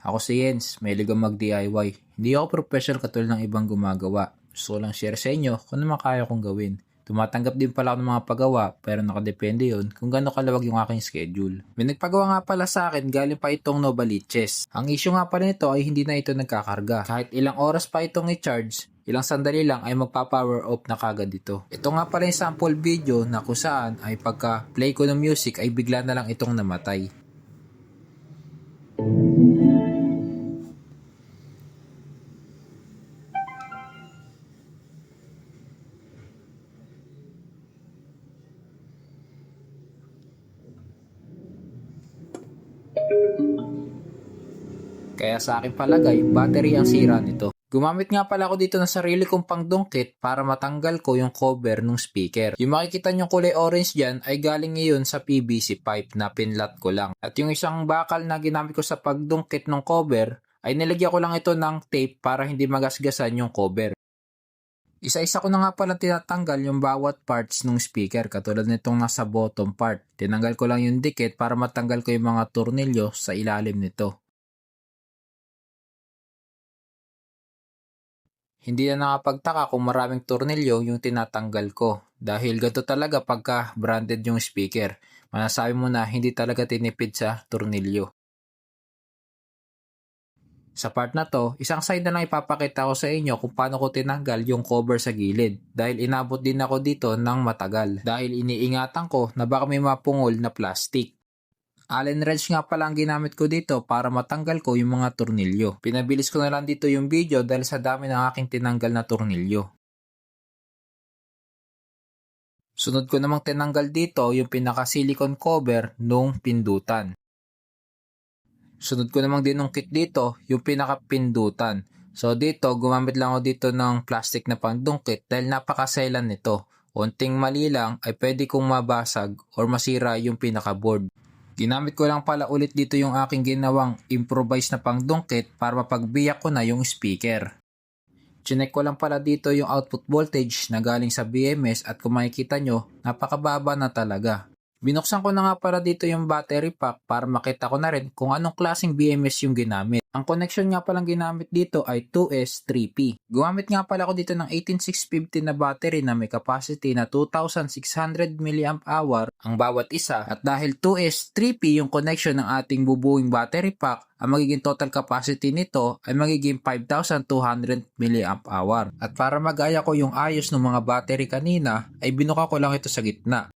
Ako si Jens, mahilig ang mag-DIY. Hindi ako professional katulad ng ibang gumagawa. Gusto ko lang share sa inyo kung ano kaya kong gawin. Tumatanggap din pala ako ng mga pagawa pero nakadepende yun kung gaano kalawag yung aking schedule. May nagpagawa nga pala sa akin galing pa itong Novaliches. Ang issue nga pala nito ay hindi na ito nagkakarga. Kahit ilang oras pa itong i-charge, ilang sandali lang ay magpa-power off na kagad ito. Ito nga pala yung sample video na kung saan ay pagka play ko ng music ay bigla na lang itong namatay. Kaya sa akin palagay, battery ang sira nito. Gumamit nga pala ako dito ng sarili kong pangdungkit para matanggal ko yung cover ng speaker. Yung makikita nyong kulay orange dyan ay galing ngayon sa PVC pipe na pinlat ko lang. At yung isang bakal na ginamit ko sa pagdungkit ng cover ay nilagyan ko lang ito ng tape para hindi magasgasan yung cover. Isa-isa ko na nga pala tinatanggal yung bawat parts ng speaker katulad nitong nasa bottom part. Tinanggal ko lang yung dikit para matanggal ko yung mga tornilyo sa ilalim nito. Hindi na nakapagtaka kung maraming tornilyo yung tinatanggal ko dahil ganito talaga pagka branded yung speaker. Manasabi mo na hindi talaga tinipid sa tornilyo. Sa part na to, isang side na lang ipapakita ko sa inyo kung paano ko tinanggal yung cover sa gilid dahil inabot din ako dito ng matagal dahil iniingatan ko na baka may mapungol na plastic. Allen wrench nga pala ang ginamit ko dito para matanggal ko yung mga tornilyo. Pinabilis ko na lang dito yung video dahil sa dami ng aking tinanggal na tornilyo. Sunod ko namang tinanggal dito yung pinaka-silicone cover nung pindutan. Sunod ko namang dinungkit dito yung pinaka-pindutan. So dito, gumamit lang ako dito ng plastic na pangdungkit dahil napakaselan nito. Unting mali lang ay pwede kong mabasag or masira yung pinaka-board. Ginamit ko lang pala ulit dito yung aking ginawang improvise na pangdungkit para mapagbiyak ko na yung speaker. Chinek ko lang pala dito yung output voltage na galing sa BMS at kung makikita nyo, napakababa na talaga. Binuksan ko na nga pala dito yung battery pack para makita ko na rin kung anong klaseng BMS yung ginamit. Ang connection nga palang ginamit dito ay 2S3P. Gumamit nga pala ako dito ng 18650 na battery na may capacity na 2600 mAh ang bawat isa at dahil 2S3P yung connection ng ating bubuing battery pack, ang magiging total capacity nito ay magiging 5200 mAh. At para magaya ko yung ayos ng mga battery kanina ay binuka ko lang ito sa gitna.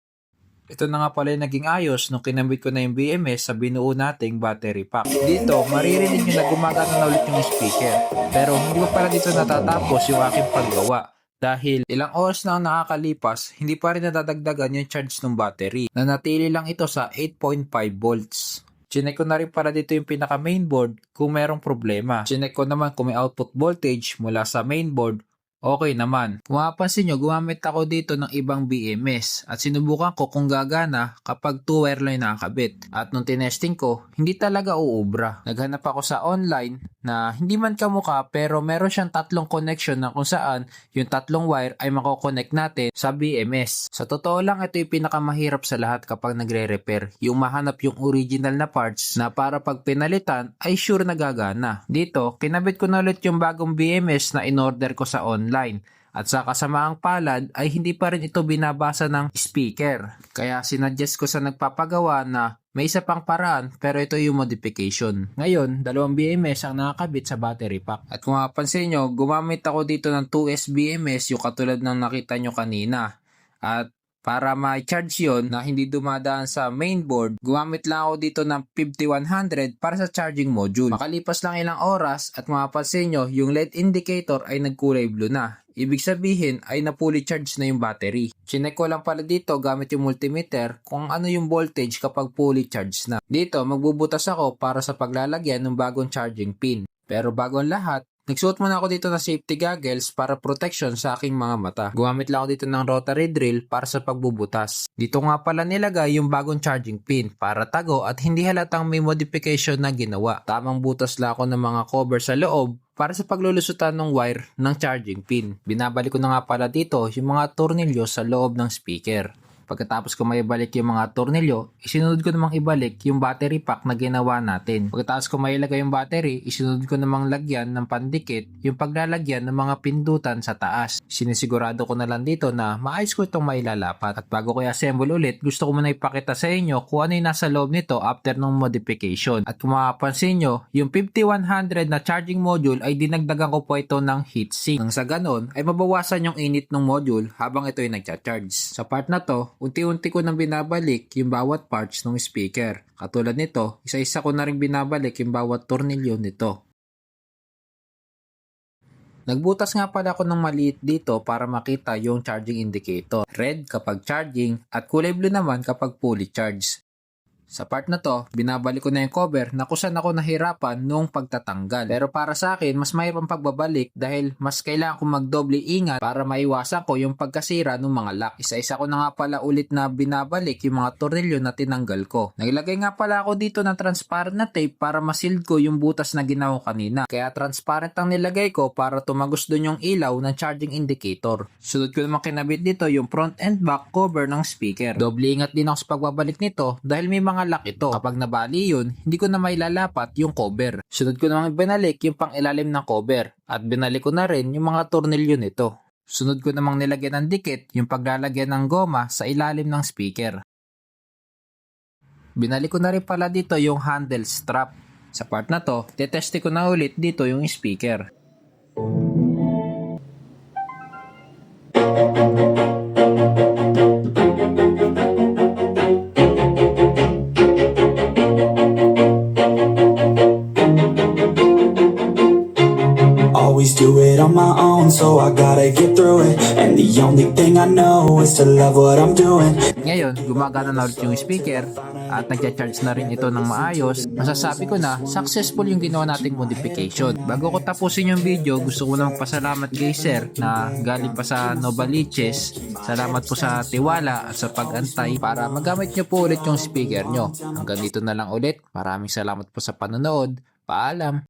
Ito na nga pala yung naging ayos nung kinambit ko na yung BMS sa binuo nating battery pack. Dito, maririnig nyo na gumagana na ulit yung speaker. Pero hindi pa pala dito natatapos yung aking paggawa. Dahil ilang oras na ang nakakalipas, hindi pa rin nadadagdagan yung charge ng battery. Nanatili lang ito sa 8.5 volts. Chinek ko na rin para dito yung pinaka mainboard kung merong problema. Chinek ko naman kung may output voltage mula sa mainboard. Okay naman. Kung mapapansin nyo, gumamit ako dito ng ibang BMS at sinubukan ko kung gagana kapag 2 wire lang nakakabit. At nung tinesting ko, hindi talaga uubra. Naghanap ako sa online na hindi man kamukha pero meron siyang tatlong connection na kung saan yung tatlong wire ay makokonect natin sa BMS. Sa totoo lang, ito yung pinakamahirap sa lahat kapag nagre-repair. Yung mahanap yung original na parts na para pag pinalitan ay sure na gagana. Dito, kinabit ko na ulit yung bagong BMS na in-order ko sa online. At sa kasamaang palad ay hindi pa rin ito binabasa ng speaker. Kaya sinuggest ko sa nagpapagawa na may isa pang paraan pero ito yung modification. Ngayon, dalawang BMS ang nakakabit sa battery pack. At kung mapapansin nyo, gumamit ako dito ng 2S BMS yung katulad ng nakita nyo kanina. At para ma-charge yon na hindi dumadaan sa mainboard, gumamit lang ako dito ng 5100 para sa charging module. Makalipas lang ilang oras at mapapansin nyo, yung LED indicator ay nagkulay blue na. Ibig sabihin ay na fully charged na yung battery. Chinek ko lang pala dito gamit yung multimeter kung ano yung voltage kapag fully charged na. Dito magbubutas ako para sa paglalagyan ng bagong charging pin. Pero bago ang lahat, nagsuot muna ako dito ng safety goggles para protection sa aking mga mata. Gumamit lang ako dito ng rotary drill para sa pagbubutas. Dito nga pala nilagay yung bagong charging pin para tago at hindi halatang may modification na ginawa. Tamang butas lang ako ng mga cover sa loob para sa paglulusutan ng wire ng charging pin. Binabalik ko na nga pala dito yung mga tornilyo sa loob ng speaker. Pagkatapos ko maibalik yung mga tornilyo, isinunod ko namang ibalik yung battery pack na ginawa natin. Pagkatapos ko mailagay yung battery, isinunod ko namang lagyan ng pandikit yung paglalagyan ng mga pindutan sa taas. Sinisigurado ko na lang dito na maayos ko itong mailalapat. At bago ko i-assemble ulit, gusto ko muna ipakita sa inyo kung ano yung nasa loob nito after ng modification. At kung mapapansin nyo, yung 5100 na charging module ay dinagdagan ko po ito ng heatsink. Nang sa ganon ay mabawasan yung init ng module habang ito ay nagcha-charge. Sa part na to, unti-unti ko nang binabalik yung bawat parts ng speaker. Katulad nito, isa-isa ko na rin binabalik yung bawat tornilyo nito. Nagbutas nga pala ako ng maliit dito para makita yung charging indicator. Red kapag charging at kulay blue naman kapag fully charged. Sa part na to, binabalik ko na yung cover na kung saan ako nahirapan nung pagtatanggal. Pero para sa akin, mas mahirap ang pagbabalik dahil mas kailangan kong magdoble ingat para maiwasan ko yung pagkasira ng mga lock. Isa-isa ko na nga pala ulit na binabalik yung mga tornilyo na tinanggal ko. Naglagay nga pala ako dito ng transparent na tape para ma-seal ko yung butas na ginawa kanina. Kaya transparent ang nilagay ko para tumagos dun yung ilaw ng charging indicator. Sunod ko naman kinabit dito yung front and back cover ng speaker. Doble ingat din ako sa pagbabalik nito dahil may mga lock ito. Kapag nabali yun, hindi ko na mailalapat yung cover. Sunod ko namang binalik yung pang ilalim ng cover at binalik ko na rin yung mga tornilyo nito. Sunod ko namang nilagyan ng dikit yung paglalagyan ng goma sa ilalim ng speaker. Binalik ko na rin pala dito yung handle strap. Sa part na to, teteste ko na ulit dito yung speaker. Always do it on my own, so I gotta get through it. And the only thing I know is to love what I'm doing. Ngayon, gumagana na ulit yung speaker at nagcha-charge na rin ito ng maayos. Masasabi ko na successful yung ginawa nating modification. Bago ko tapusin yung video, gusto ko na magpasalamat kay Sir na galing pa sa Novaliches. Salamat po sa tiwala at sa pag-antay para magamit nyo po ulit yung speaker nyo. Hanggang dito na lang ulit. Maraming salamat po sa panonood. Paalam!